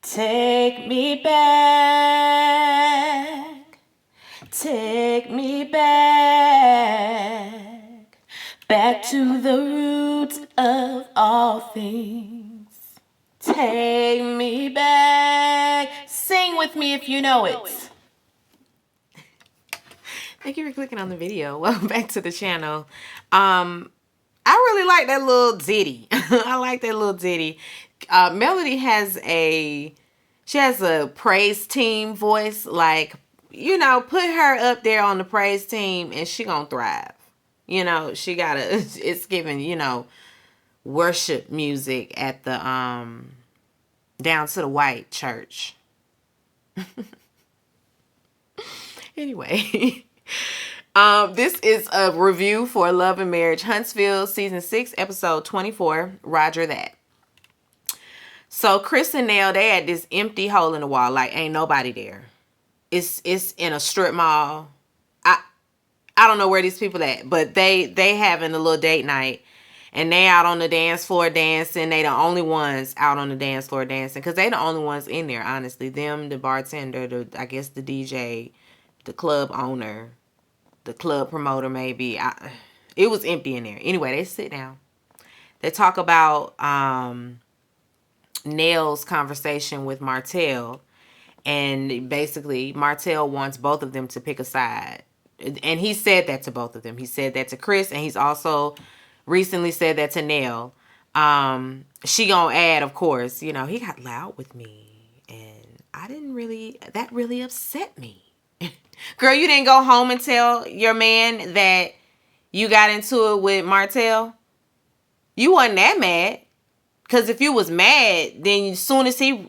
Take me back, take me back, back to the roots of all things. Take me back. Sing with me if you know it. Thank you for clicking on the video. Welcome back to the channel. I really like that little ditty. I like that little ditty. Melody has a praise team voice. Like, put her up there on the praise team and she gonna thrive. It's giving, worship music at the down to the white church. Anyway. This is a review for Love and Marriage Huntsville season 6 episode 24. Roger that. So Chris and Nell, they had this empty hole in the wall, like ain't nobody there. It's in a strip mall. I don't know where these people at, but they having a little date night, and they out on the dance floor dancing. They the only ones out on the dance floor dancing because they the only ones in there. Honestly, them, the bartender, I guess the DJ, the club owner, the club promoter, maybe. It was empty in there. Anyway, they sit down. They talk about Nell's conversation with Martell. And basically, Martell wants both of them to pick a side. And he said that to both of them. He said that to Chris, and he's also recently said that to Nell. She gonna add, of course, he got loud with me. And that really upset me. Girl, you didn't go home and tell your man that you got into it with Martell? You wasn't that mad. Because if you was mad, then as soon as he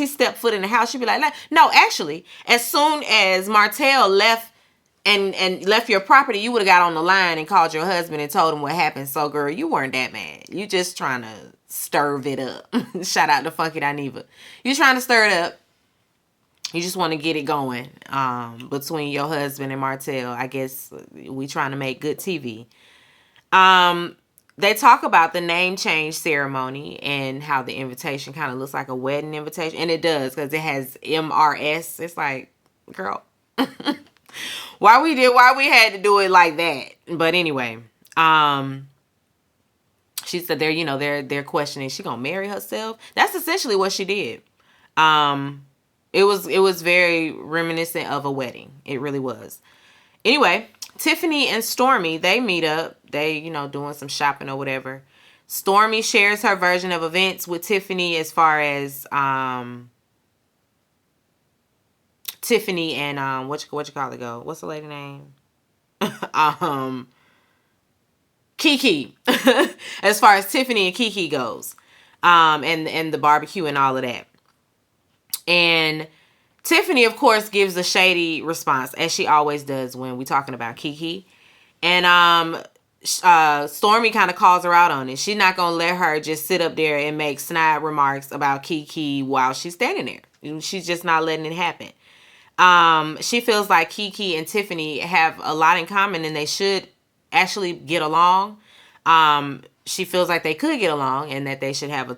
stepped foot in the house, you'd be like, no, actually, as soon as Martell left and left your property, you would have got on the line and called your husband and told him what happened. So, girl, you weren't that mad. You just trying to stir it up. Shout out to Funky Dineva. You trying to stir it up. You just want to get it going between your husband and Martell. I guess we trying to make good TV. They talk about the name change ceremony and how the invitation kind of looks like a wedding invitation. And it does because it has MRS. It's like, girl, why we had to do it like that? But anyway, she said they're questioning, she gonna marry herself? That's essentially what she did. It was very reminiscent of a wedding. It really was. Anyway, Tiffany and Stormy, they meet up. They, doing some shopping or whatever. Stormy shares her version of events with Tiffany as far as Tiffany and what you call it go? What's the lady name? Kiki. As far as Tiffany and Kiki goes. And the barbecue and all of that. And Tiffany, of course, gives a shady response, as she always does when we talking about Kiki. And Stormy kind of calls her out on it. She's not going to let her just sit up there and make snide remarks about Kiki while she's standing there. She's just not letting it happen. She feels like Kiki and Tiffany have a lot in common and they should actually get along. She feels like they could get along and that they should have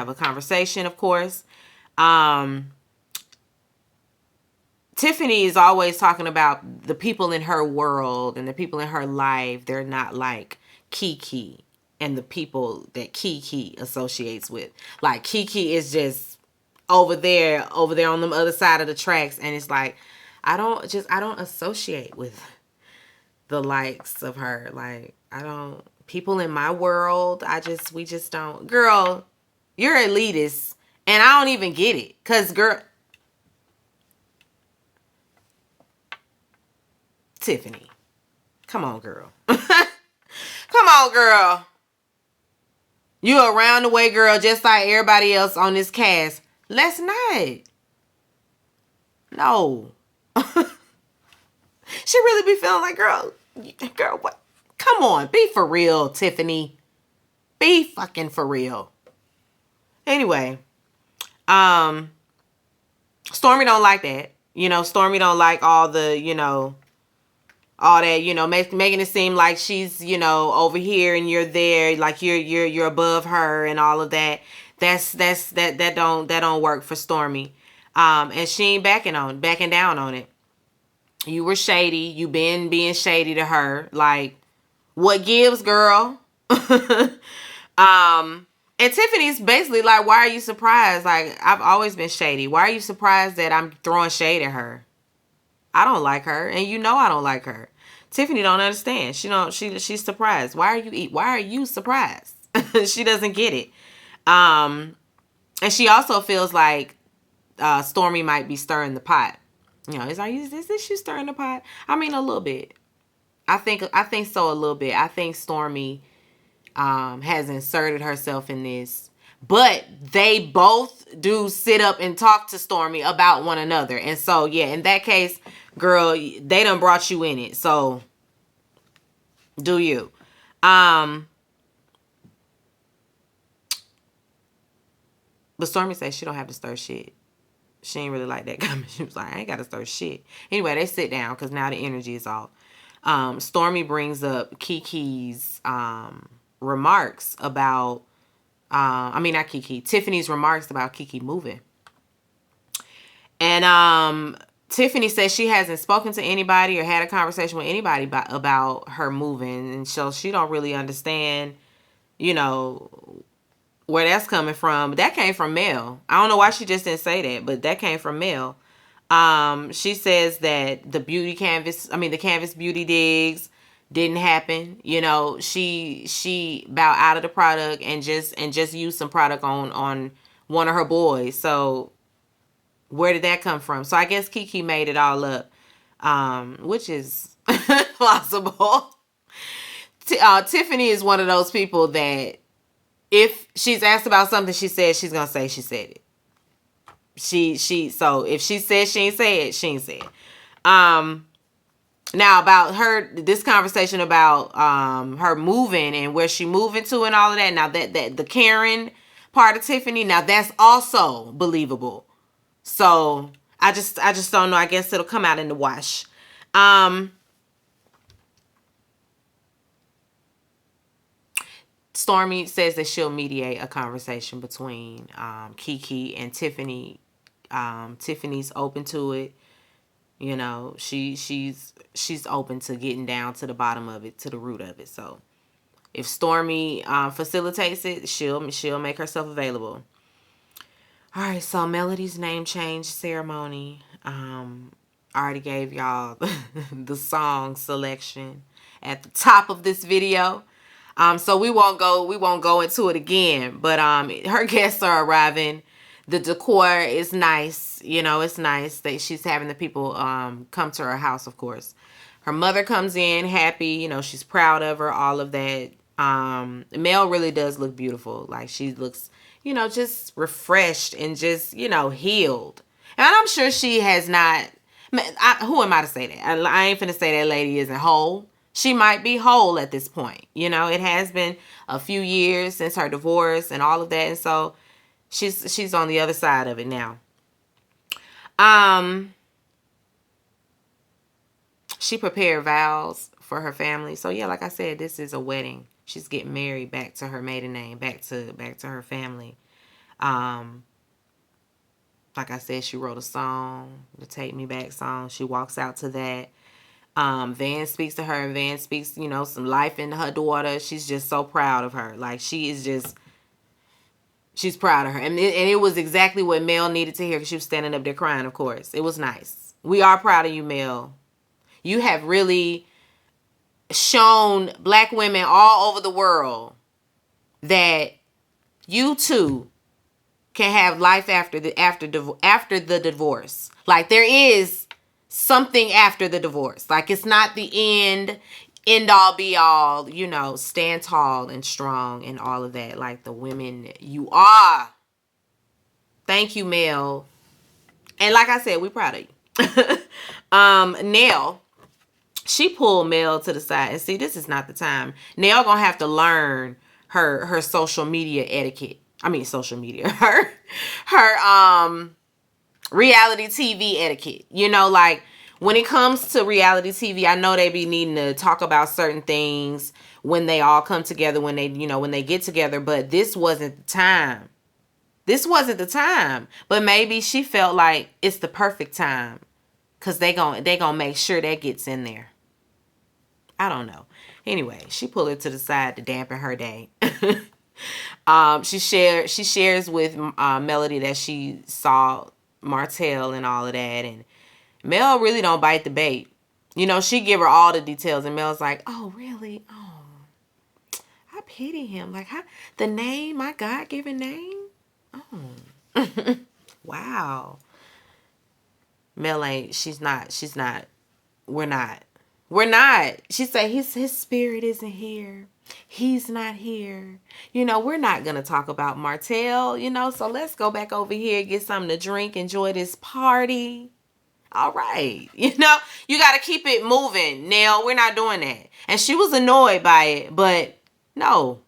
a conversation, of course. Tiffany is always talking about the people in her world and the people in her life. They're not like Kiki and the people that Kiki associates with. Like Kiki is just over there on the other side of the tracks. And it's like, I don't associate with the likes of her. Like, people in my world, we just don't. Girl, you're elitist. And I don't even get it. Because, girl, Tiffany, come on, girl. Come on, girl. You around the way, girl, just like everybody else on this cast. Let's not. No. She really be feeling like, girl, what? Come on, be for real, Tiffany. Be fucking for real. Anyway, Stormy don't like that. Stormy don't like all the, all that, making it seem like she's, over here and you're there, like you're above her and all of that. That don't work for Stormy. And she ain't backing down on it. You were shady. You been being shady to her. Like, what gives, girl? And Tiffany's basically like, why are you surprised? Like, I've always been shady. Why are you surprised that I'm throwing shade at her? I don't like her, and you know I don't like her. Tiffany don't understand. She's surprised. Why are you surprised? She doesn't get it. And she also feels like Stormy might be stirring the pot. You know, it's like, is this you stirring the pot? I mean, a little bit. I think so, a little bit. I think Stormy has inserted herself in this, but they both do sit up and talk to Stormy about one another. And so, yeah, in that case, girl, they done brought you in it. So do you. But Stormy says she don't have to stir shit. She ain't really like that comment. She was like, I ain't got to stir shit. Anyway, they sit down because now the energy is off. Stormy brings up Kiki's remarks about, not Kiki, Tiffany's remarks about Kiki moving. And Tiffany says she hasn't spoken to anybody or had a conversation with anybody about her moving. And so she don't really understand, where that's coming from. That came from Mel. I don't know why she just didn't say that, but that came from Mel. She says that the canvas beauty digs didn't happen. She bowed out of the product and just used some product on one of her boys. So where did that come from? So I guess Kiki made it all up, which is plausible. Tiffany is one of those people that if she's asked about something she said, she's gonna say she said it. So if she said she ain't say it, she ain't say it. Now about this conversation about her moving and where she moving to and all of that. Now that the Karen part of Tiffany, now that's also believable. So I just don't know. I guess it'll come out in the wash. Stormy says that she'll mediate a conversation between Kiki and Tiffany. Tiffany's open to it. She's open to getting down to the bottom of it, to the root of it. So if Stormy facilitates it, she'll make herself available. All right, so Melody's name change ceremony. I already gave y'all the song selection at the top of this video. So we won't go into it again. But her guests are arriving. The decor is nice. It's nice that she's having the people come to her house, of course. Her mother comes in happy. She's proud of her, all of that. Mel really does look beautiful. Like, she looks, just refreshed and just, healed. And I'm sure she has not. Who am I to say that? I ain't finna say that lady isn't whole. She might be whole at this point. It has been a few years since her divorce and all of that. And so she's on the other side of it now. She prepared vows for her family. So yeah, like I said, this is a wedding. She's getting married back to her maiden name, back to her family. Like I said, she wrote a song, the Take Me Back song. She walks out to that. Van speaks to her, and Van speaks, some life into her daughter. She's just so proud of her. Like, she's proud of her. And it was exactly what Mel needed to hear, because she was standing up there crying, of course. It was nice. We are proud of you, Mel. You have really shown black women all over the world that you too can have life after the divorce. Like, there is something after the divorce. Like, it's not the end all be all. Stand tall and strong and all of that. Like the women you are. Thank you, Mel. And like I said, we proud of you. Nell, she pulled Mel to the side. And see, this is not the time. Nell gonna have to learn her social media etiquette. I mean, social media. Her reality TV etiquette. Like, when it comes to reality TV, I know they be needing to talk about certain things when they all come together, when they get together. But this wasn't the time. This wasn't the time. But maybe she felt like it's the perfect time. Because they gonna make sure that gets in there. I don't know. Anyway, she pulled it to the side to dampen her day. She shares with Melody that she saw Martell and all of that, and Mel really don't bite the bait. You know, she give her all the details, and Mel's like, "Oh, really? Oh, I pity him. Like, how the name, my God-given name? Oh, wow." Mel ain't. She's not. She's not. We're not. We're not. She said his spirit isn't here. He's not here. You know, we're not going to talk about Martell, you know, so let's go back over here, get something to drink, enjoy this party. All right. You know, you got to keep it moving. Nell, we're not doing that. And she was annoyed by it, but no,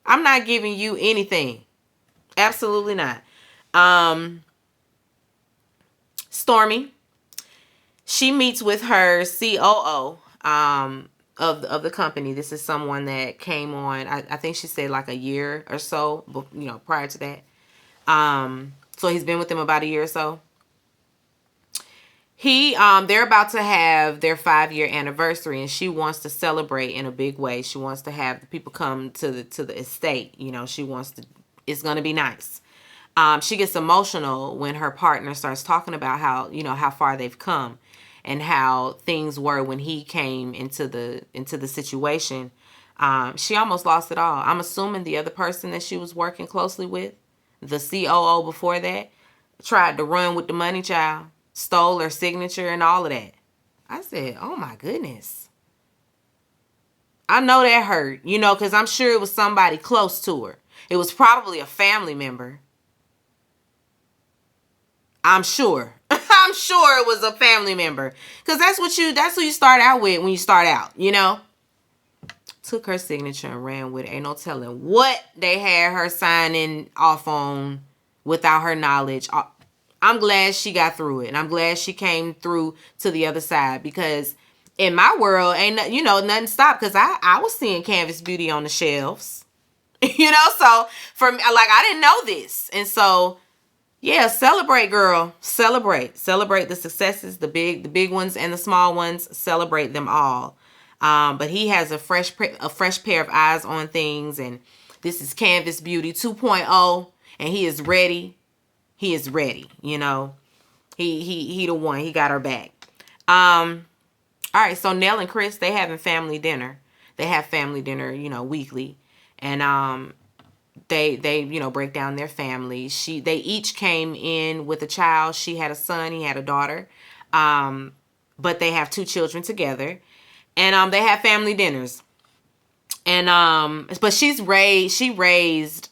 I'm not giving you anything. Absolutely not. Stormy, she meets with her COO of the company. This is someone that came on, I think she said like a year or so, you know, prior to that. So he's been with them about a year or so. They're about to have their 5-year anniversary, and she wants to celebrate in a big way. She wants to have the people come to the estate. You know, she wants to. It's gonna be nice. She gets emotional when her partner starts talking about how far they've come, and how things were when he came into the situation. She almost lost it all. I'm assuming the other person that she was working closely with, the COO before that, tried to run with the money, child. Stole her signature and all of that. I said, oh my goodness. I know that hurt, you know, because I'm sure it was somebody close to her. It was probably a family member. I'm sure. I'm sure it was a family member. Because that's who you start out with when you start out, you know. Took her signature and ran with it. Ain't no telling what they had her signing off on without her knowledge. I'm glad she got through it, and I'm glad she came through to the other side, because in my world, ain't, you know, nothing stopped, because I was seeing Canvas Beauty on the shelves, you know, so for me, like, I didn't know this, and so, yeah, celebrate, girl, celebrate the successes, the big ones and the small ones, celebrate them all, but he has a fresh pair of eyes on things, and this is Canvas Beauty 2.0, and he is ready. He is ready, you know. He the one. He got her back. All right, so Nell and Chris, they having family dinner. They have family dinner, you know, weekly. And they you know, break down their family. They each came in with a child. She had a son, he had a daughter. But they have 2 children together. And they have family dinners. And but she raised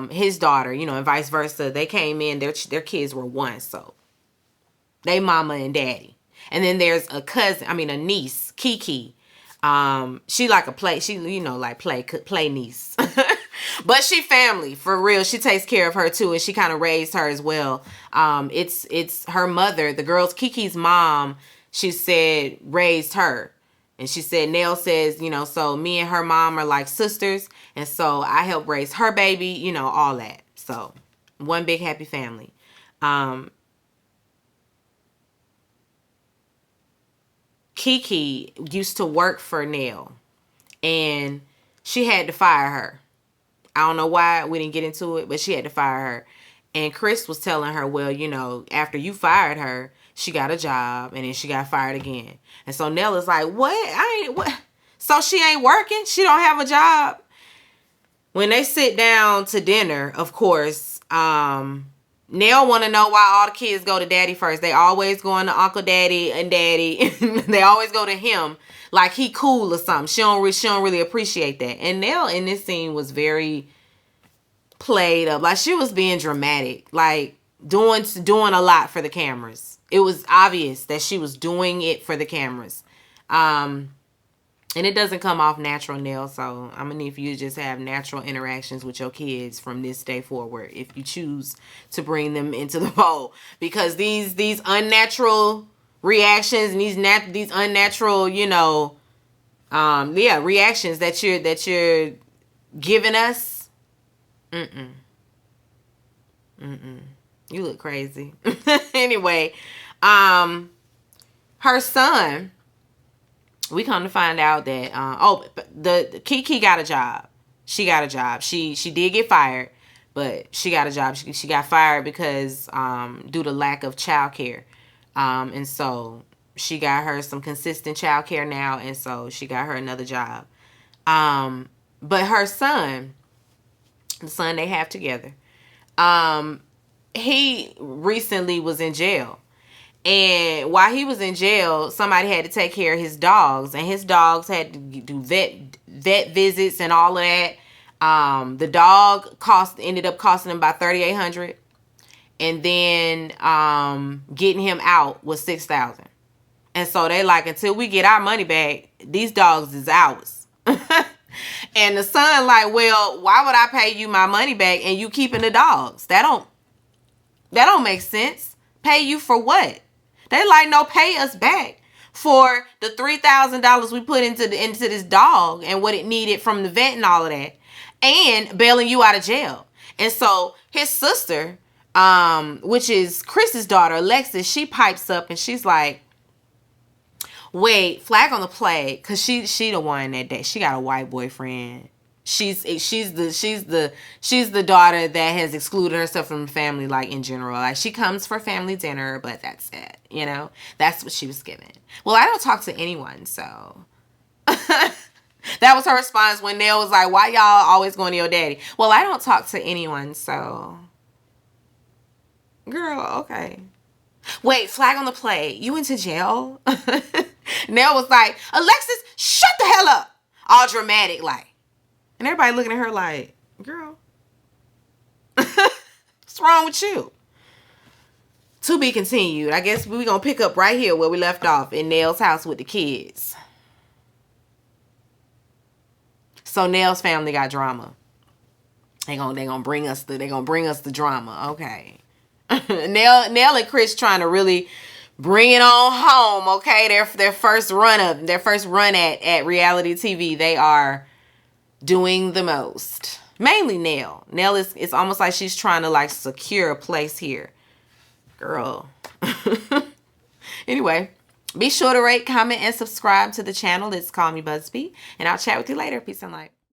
his daughter, you know, and vice versa. They came in, their kids were 1, so they mama and daddy. And then there's a niece, Kiki. She like she, you know, like play niece. But she family for real. She takes care of her too, and she kind of raised her as well. It's her mother, the girl's Kiki's mom, she said raised her. And she said, Nell says, you know, so me and her mom are like sisters. And so I help raise her baby, you know, all that. So one big happy family. Kiki used to work for Nell, and she had to fire her. I don't know why, we didn't get into it, but she had to fire her. And Chris was telling her, well, you know, after you fired her, she got a job, and then she got fired again. And so Nell is like, what? So she ain't working? She don't have a job? When they sit down to dinner, of course, Nell want to know why all the kids go to daddy first. They always going to Uncle Daddy and Daddy. They always go to him like he cool or something. She don't really appreciate that. And Nell in this scene was very played up. Like, she was being dramatic. Like, doing a lot for the cameras. It was obvious that she was doing it for the cameras. And it doesn't come off natural, Nell. So I'm going to need for you to just have natural interactions with your kids from this day forward, if you choose to bring them into the fold. Because these unnatural reactions and these unnatural, you know, reactions that you're giving us, You look crazy. Anyway, her son, we come to find out that the Kiki got a job. She got a job. She did get fired, but she got a job. She got fired because due to lack of childcare, and so she got her some consistent childcare now, and so she got her another job. But her son, the son they have together, he recently was in jail. And while he was in jail, somebody had to take care of his dogs, and his dogs had to do vet visits and all of that. The dog ended up costing him about $3,800, and then getting him out was $6,000. And so they like, until we get our money back, these dogs is ours. And the son like, well, why would I pay you my money back and you keeping the dogs? That don't make sense. Pay you for what? They like, no, pay us back for the $3,000 we put into this dog and what it needed from the vet and all of that, and bailing you out of jail. And so his sister, which is Chris's daughter, Alexis, she pipes up and she's like, wait, flag on the play, because she the one that day. She got a white boyfriend. She's the daughter that has excluded herself from the family, like, in general. Like, she comes for family dinner, but that's it. You know, that's what she was given. Well, I don't talk to anyone, so that was her response when Nell was like, why y'all always going to your daddy? Well, I don't talk to anyone, so girl, okay. Wait, flag on the play. You went to jail? Nell was like, Alexis, shut the hell up. All dramatic, like. And everybody looking at her like, girl, what's wrong with you? To be continued. I guess we're going to pick up right here where we left off in Nell's house with the kids. So Nell's family got drama. They gonna bring us the drama. Okay. Nell and Chris trying to really bring it on home, okay? Their first run at reality TV. They are doing the most. Mainly Nell. Nell it's almost like she's trying to like secure a place here. Girl. Anyway, be sure to rate, comment, and subscribe to the channel. It's Call Me Busby. And I'll chat with you later. Peace and light.